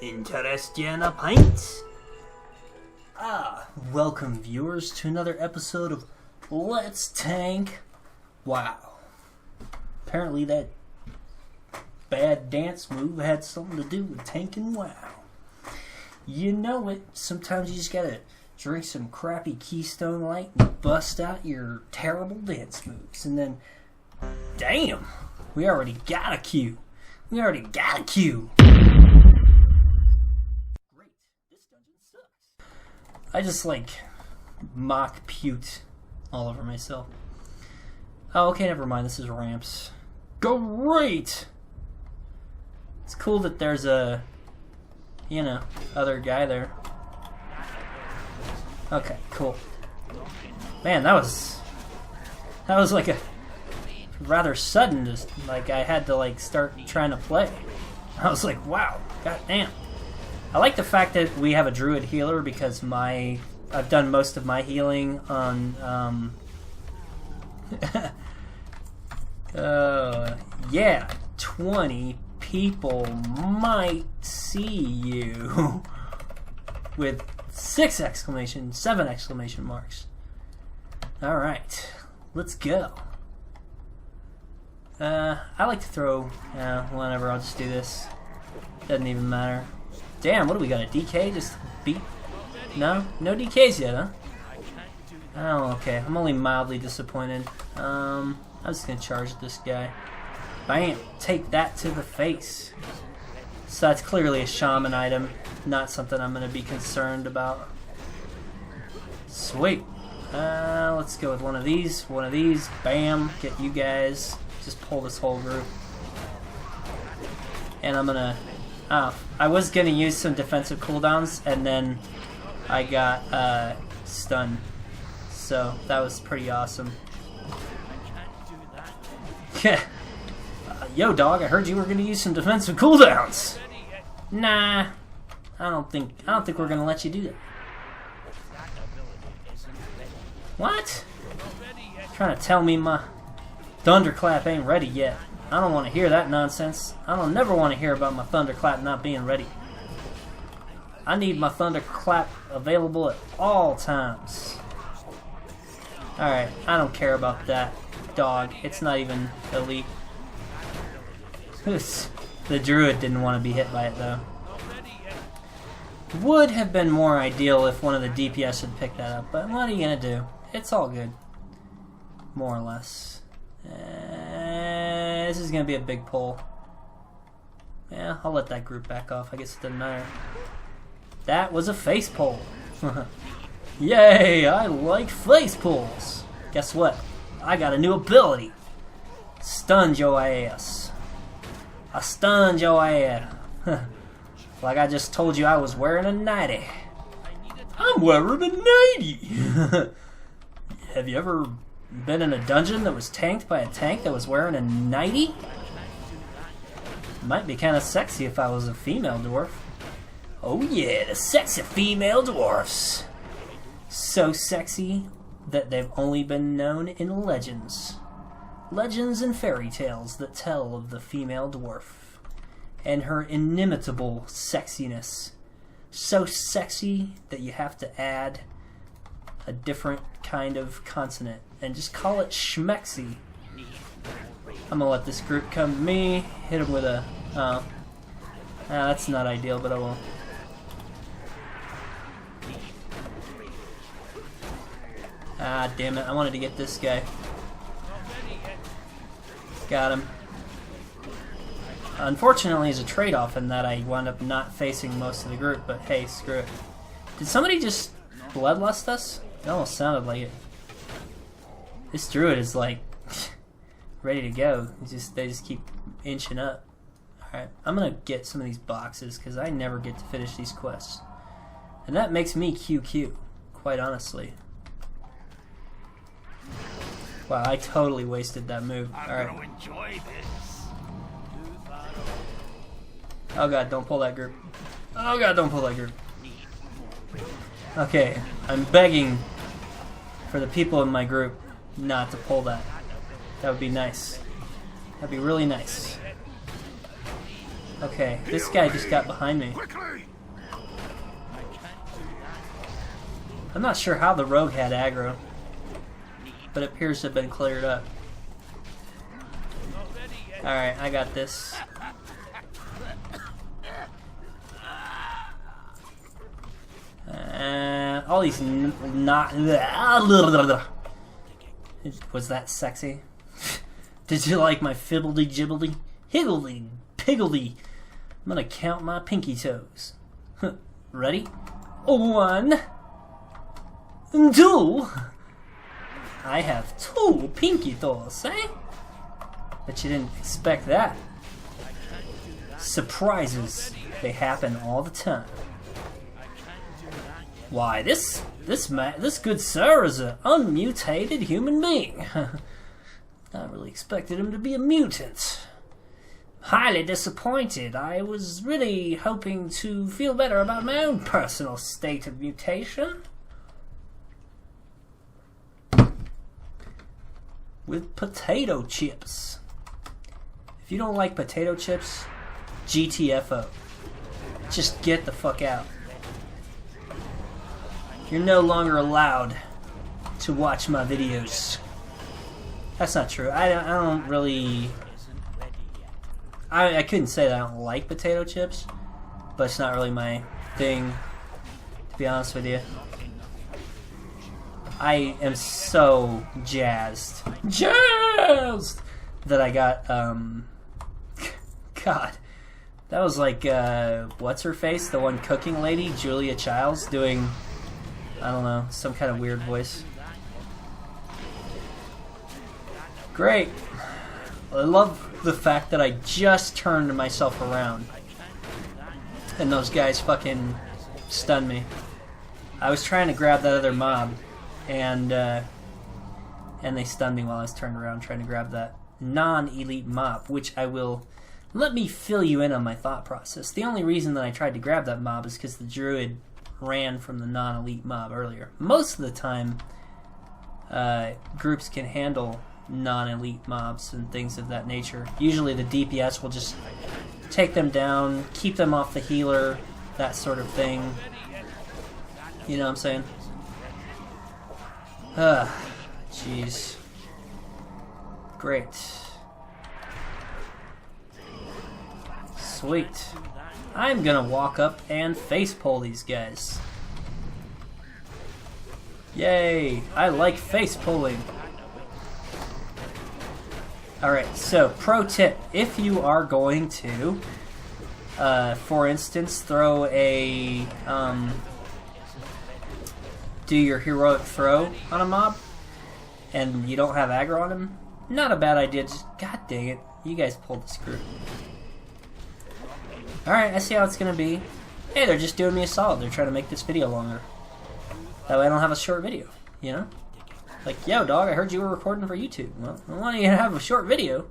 Interest in a pint? Welcome viewers to another episode of Let's Tank WoW. Apparently that bad dance move had something to do with tanking WoW. You know it, sometimes you just gotta drink some crappy Keystone Light and bust out your terrible dance moves. And then, damn, we already got a queue. I just mock puked all over myself. Oh, okay, never mind. This is ramps. Great! It's cool that there's a, other guy there. Okay, cool. Man, that was like a rather sudden. Just like I had to start trying to play. I was like, wow, goddamn. I like the fact that we have a druid healer because I've done most of my healing on yeah, 20 people might see you with 7 exclamation marks. All right, let's go. I like to throw whenever. I'll just do this. Doesn't even matter. Damn, what do we got? A DK? Just beat? No DKs yet, huh? Oh, okay. I'm only mildly disappointed. I'm just gonna charge this guy. Bam! Take that to the face. So that's clearly a shaman item, not something I'm gonna be concerned about. Sweet. Let's go with one of these. Bam! Get you guys. Just pull this whole group. And I'm gonna... I was gonna use some defensive cooldowns, and then I got stunned. So that was pretty awesome. Yo, dog! I heard you were gonna use some defensive cooldowns. Nah, I don't think we're gonna let you do that. What? Trying to tell me my thunderclap ain't ready yet? I don't want to hear that nonsense. I don't never want to hear about my thunderclap not being ready. I need my thunderclap available at all times. Alright, I don't care about that, dog. It's not even elite. The druid didn't want to be hit by it, though. Would have been more ideal if one of the DPS had picked that up, but what are you going to do? It's all good. More or less. This is going to be a big pull. Yeah, I'll let that group back off. I guess it doesn't matter. That was a face pull. Yay, I like face pulls. Guess what? I got a new ability. Stunned your ass. I stunned your ass. Like I just told you I was wearing a nightie. I'm wearing a nightie. Have you ever been in a dungeon that was tanked by a tank that was wearing a nightie? Might be kind of sexy if I was a female dwarf. Oh yeah, the sexy female dwarfs. So sexy that they've only been known in legends. Legends and fairy tales that tell of the female dwarf and her inimitable sexiness. So sexy that you have to add a different kind of consonant and just call it schmexy. I'm gonna let this group come to me, hit him with a... that's not ideal, but I will. Damn it, I wanted to get this guy. Got him. Unfortunately, it's a trade-off in that I wound up not facing most of the group, but hey, screw it. Did somebody just bloodlust us? It almost sounded like it. This druid is ready to go. They just keep inching up. Alright, I'm gonna get some of these boxes because I never get to finish these quests. And that makes me QQ, quite honestly. Wow, I totally wasted that move. Alright. Oh god, don't pull that group. Oh god, don't pull that group. Okay, I'm begging for the people in my group not to pull that. That would be nice. That'd be really nice. Okay, this guy just got behind me. I'm not sure how the rogue had aggro, but it appears to have been cleared up. Alright, I got this. All these not... Was that sexy? Did you like my fibbledy jibbledy? Higgledy piggledy. I'm gonna count my pinky toes. Ready? 1, 2. I have 2 pinky toes, eh? Bet you didn't expect that. Surprises, they happen all the time. Why, this good sir is an unmutated human being. I really expected him to be a mutant. Highly disappointed. I was really hoping to feel better about my own personal state of mutation. With potato chips. If you don't like potato chips, GTFO. Just get the fuck out. You're no longer allowed to watch my videos. That's not true. I don't really... I couldn't say that I don't like potato chips, but it's not really my thing, to be honest with you. I am so jazzed that I got, God, that was like, what's her face? The one cooking lady, Julia Childs, doing, I don't know, some kind of weird voice. Great. I love the fact that I just turned myself around and those guys fucking stunned me. I was trying to grab that other mob and they stunned me while I was turned around trying to grab that non-elite mob, which I will... Let me fill you in on my thought process. The only reason that I tried to grab that mob is because the druid ran from the non-elite mob earlier. Most of the time, groups can handle non-elite mobs and things of that nature. Usually the DPS will just take them down, keep them off the healer, that sort of thing. You know what I'm saying? Jeez. Great. Sweet. I'm gonna walk up and face pull these guys. Yay! I like face pulling. Alright, so pro tip, if you are going to, for instance, throw a, do your heroic throw on a mob, and you don't have aggro on him, not a bad idea, just, god dang it, you guys pulled the screw. Alright, I see how it's gonna be. Hey, they're just doing me a solid, they're trying to make this video longer. That way I don't have a short video, you know? Like, yo, dog, I heard you were recording for YouTube. Well, I want you to have a short video,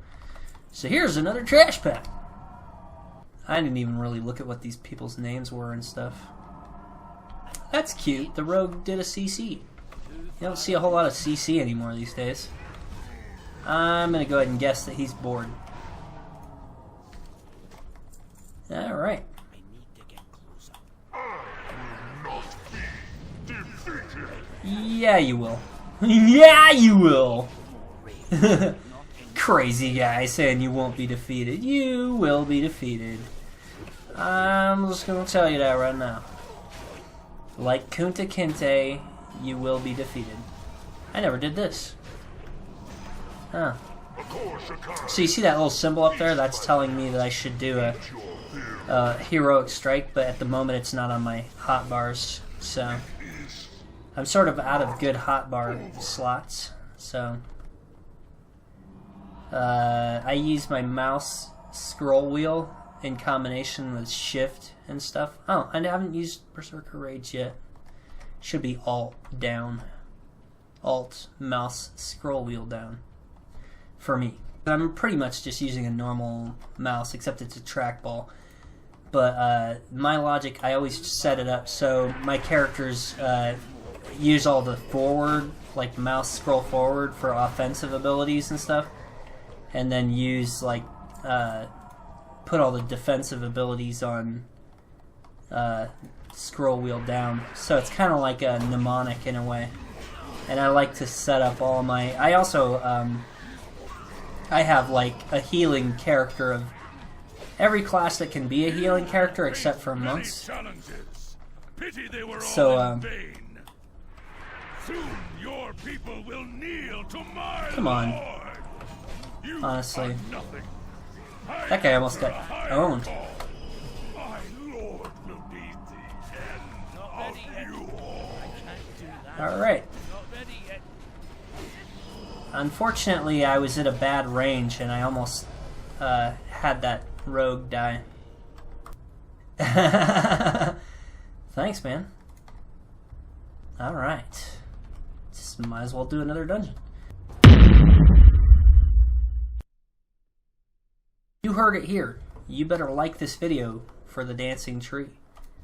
so here's another trash pack. I didn't even really look at what these people's names were and stuff. That's cute. The rogue did a CC. You don't see a whole lot of CC anymore these days. I'm going to go ahead and guess that he's bored. Alright. Yeah, you will. Yeah, you will! Crazy guy saying you won't be defeated. You will be defeated. I'm just gonna tell you that right now. Like Kunta Kinte, you will be defeated. I never did this. Huh. So you see that little symbol up there? That's telling me that I should do a heroic strike, but at the moment it's not on my hotbars, so... I'm sort of out of good hotbar slots, so I use my mouse scroll wheel in combination with shift and stuff. Oh, I haven't used Berserker Rage yet. Should be Alt down. Alt mouse scroll wheel down for me. I'm pretty much just using a normal mouse, except it's a trackball. But my logic, I always set it up so my characters use all the forward, like mouse scroll forward for offensive abilities and stuff, and then use like put all the defensive abilities on scroll wheel down, so it's kind of like a mnemonic in a way. And I like to set up all my... I also, I have like a healing character of every class that can be a healing character except for monks. So, soon your people will kneel to my come on. Lord. Honestly. That guy almost got owned. My Lord will be the end of you all. Alright. Unfortunately, I was at a bad range and I almost had that rogue die. Thanks, man. Alright. Just might as well do another dungeon. You heard it here. You better like this video for the dancing tree.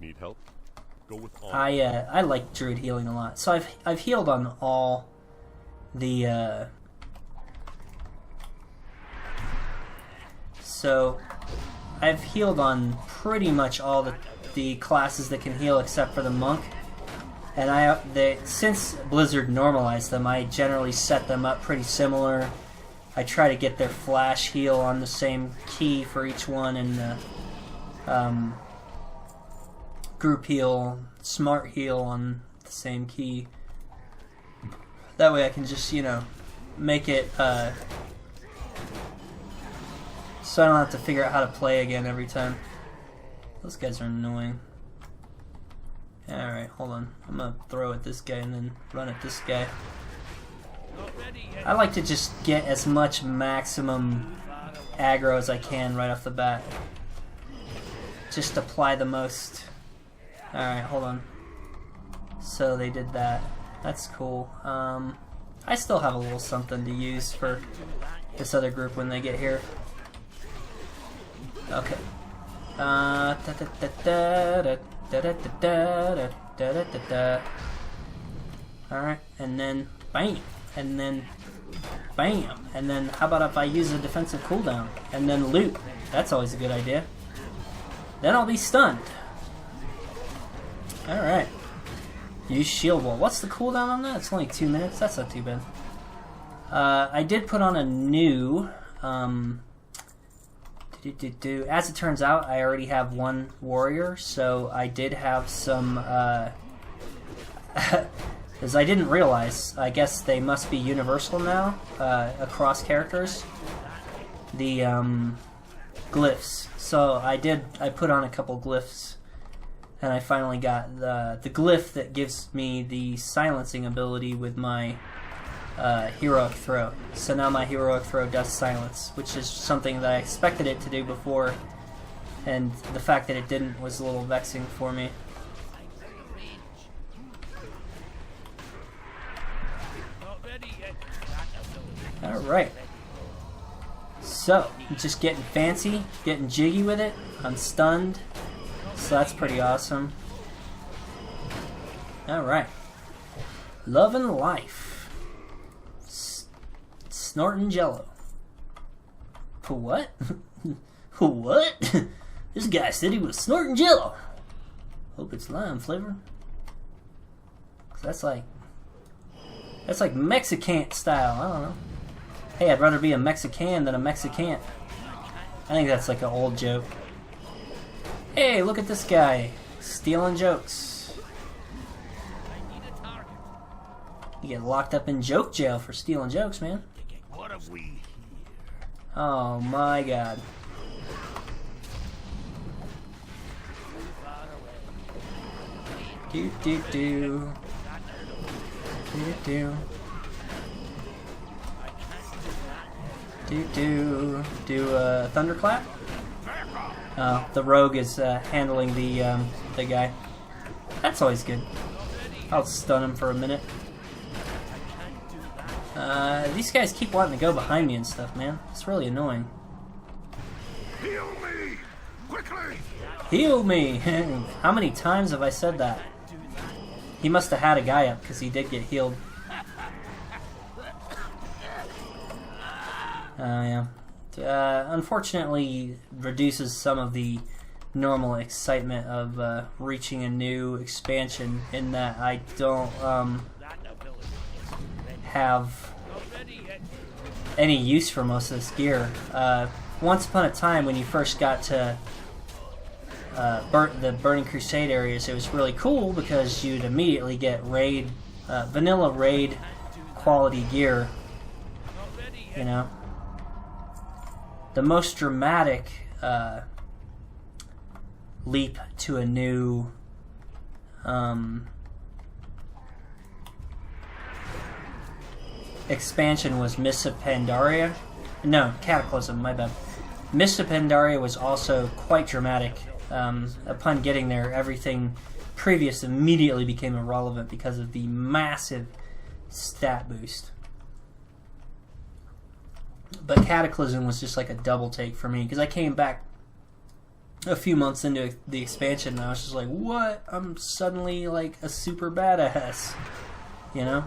Need help? Go with honor. I like druid healing a lot. So I've healed on all the so I've healed on pretty much all the classes that can heal except for the monk. And since Blizzard normalized them, I generally set them up pretty similar. I try to get their flash heal on the same key for each one, and group heal, smart heal on the same key. That way I can just, you know, make it so I don't have to figure out how to play again every time. Those guys are annoying. Alright, hold on. I'm gonna throw at this guy and then run at this guy. I like to just get as much maximum aggro as I can right off the bat. Just apply the most. Alright, hold on. So they did that. That's cool. I still have a little something to use for this other group when they get here. Okay. Alright, and then bam, and then bam, and then how about if I use a defensive cooldown and then loop? That's always a good idea. Then I'll be stunned. Alright. Use shield wall. What's the cooldown on that? It's only 2 minutes. That's not too bad. I did put on a new as it turns out, I already have one warrior, so I did have some, as I didn't realize, I guess they must be universal now, across characters, the, glyphs. So I put on a couple glyphs, and I finally got the glyph that gives me the silencing ability with my heroic throw. So now my heroic throw does silence, which is something that I expected it to do before, and the fact that it didn't was a little vexing for me. Alright. So, just getting fancy, getting jiggy with it. I'm stunned, so that's pretty awesome. Alright. Love and life. Snorting jello. For what? What? This guy said he was snorting jello. Hope it's lime flavor. That's like Mexican style. I don't know. Hey, I'd rather be a Mexican than a Mexican. I think that's like an old joke. Hey, look at this guy stealing jokes. You get locked up in joke jail for stealing jokes, man. What have we here? Oh my god. Do do do. Do do. Do a thunderclap? Oh, the rogue is handling the guy. That's always good. I'll stun him for a minute. These guys keep wanting to go behind me and stuff, man. It's really annoying. Heal me! Quickly! Heal me! How many times have I said that? He must have had a guy up, because he did get healed. Oh, yeah. unfortunately reduces some of the normal excitement of reaching a new expansion, in that I don't have any use for most of this gear. Once upon a time, when you first got to the Burning Crusade areas, it was really cool because you'd immediately get vanilla raid quality gear. You know, the most dramatic leap to a new expansion was Mists of Pandaria. No, Cataclysm, my bad. Mists of Pandaria was also quite dramatic. Upon getting there, everything previous immediately became irrelevant because of the massive stat boost. But Cataclysm was just like a double take for me, because I came back a few months into the expansion and I was just like, what? I'm suddenly like a super badass. You know?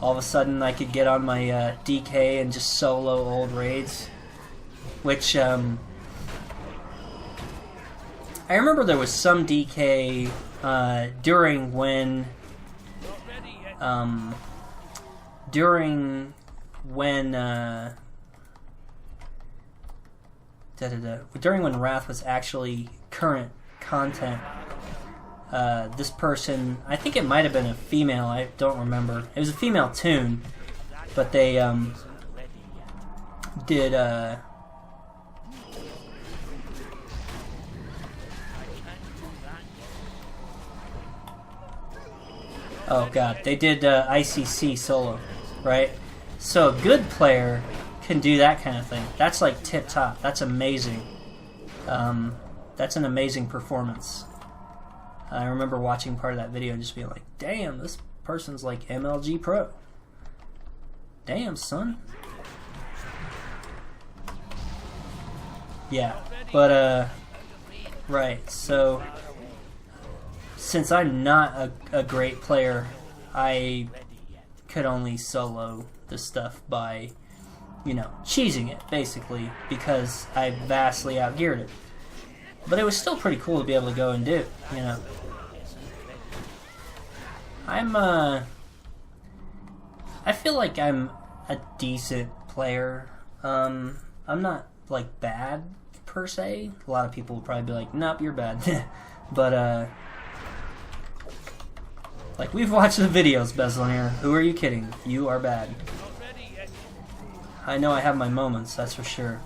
All of a sudden I could get on my DK and just solo old raids. Which, I remember there was some DK during when Wrath was actually current content. This person, I think it might have been a female, I don't remember. It was a female toon, but they did oh god, they did ICC solo, right? So a good player can do that kind of thing. That's like tip top. That's amazing. That's an amazing performance. I remember watching part of that video and just being like, damn, this person's like MLG Pro. Damn, son. Yeah, but, right, so since I'm not a great player, I could only solo this stuff by, you know, cheesing it, basically, because I vastly outgeared it. But it was still pretty cool to be able to go and do, you know. I feel like I'm a decent player. I'm not, like, bad, per se. A lot of people will probably be like, nope, you're bad. But, like, we've watched the videos, Bezlonir. Who are you kidding? You are bad. I know I have my moments, that's for sure.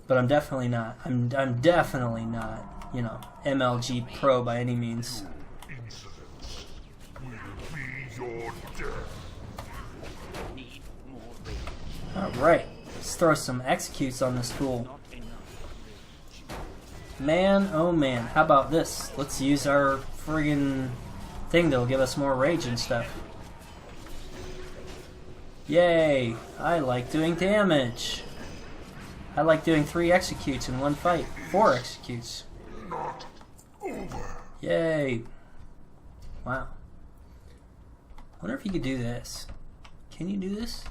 But I'm definitely not. I'm definitely not, you know, MLG Pro by any means. Alright, let's throw some executes on this fool. Man, oh man, how about this? Let's use our friggin' thing that'll give us more rage and stuff. Yay! I like doing damage. I like doing 3 executes in one fight. 4 executes. Yay! Wow. I wonder if you could do this. Can you do this?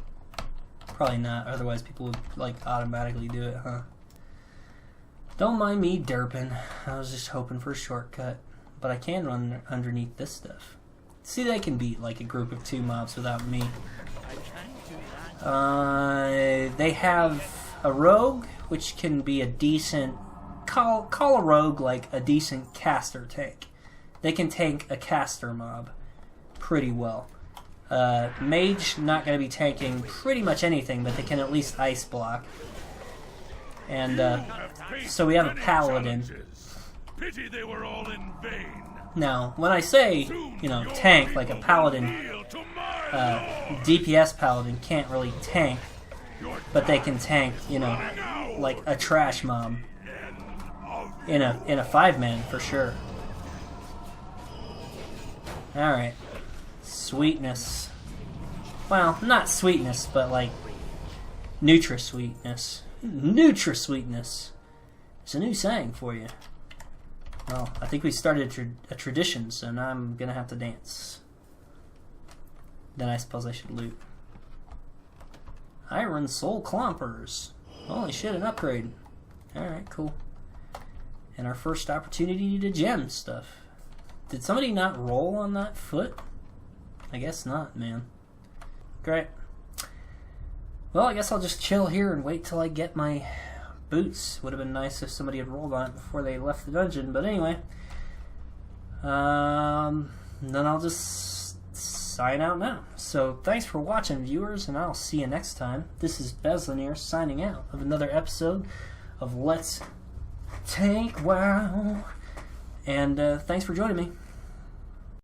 Probably not, otherwise people would like automatically do it, huh? Don't mind me derping. I was just hoping for a shortcut. But I can run underneath this stuff. See, they can beat like a group of 2 mobs without me. They have a rogue, which can be a decent... Call a rogue like a decent caster tank. They can tank a caster mob pretty well. Mage, not going to be tanking pretty much anything, but they can at least ice block. And so we have a paladin. Pity they were all in vain. Now, when I say, you know, tank, like a paladin, DPS paladin can't really tank, but they can tank, you know, like a trash mob in a 5-man for sure. Alright. Sweetness. Well, not sweetness, but like Nutri-sweetness. Nutri-sweetness. It's a new saying for you. Well, I think we started a tradition, so now I'm gonna have to dance. Then I suppose I should loot. Iron Soul Clompers. Holy shit, an upgrade. Alright, cool. And our first opportunity to gem stuff. Did somebody not roll on that foot? I guess not, man. Great. Well, I guess I'll just chill here and wait till I get my boots. Would have been nice if somebody had rolled on it before they left the dungeon, but anyway. Then I'll just sign out now. So thanks for watching, viewers, and I'll see you next time. This is Bezlonir signing out of another episode of Let's Tank WoW. And thanks for joining me.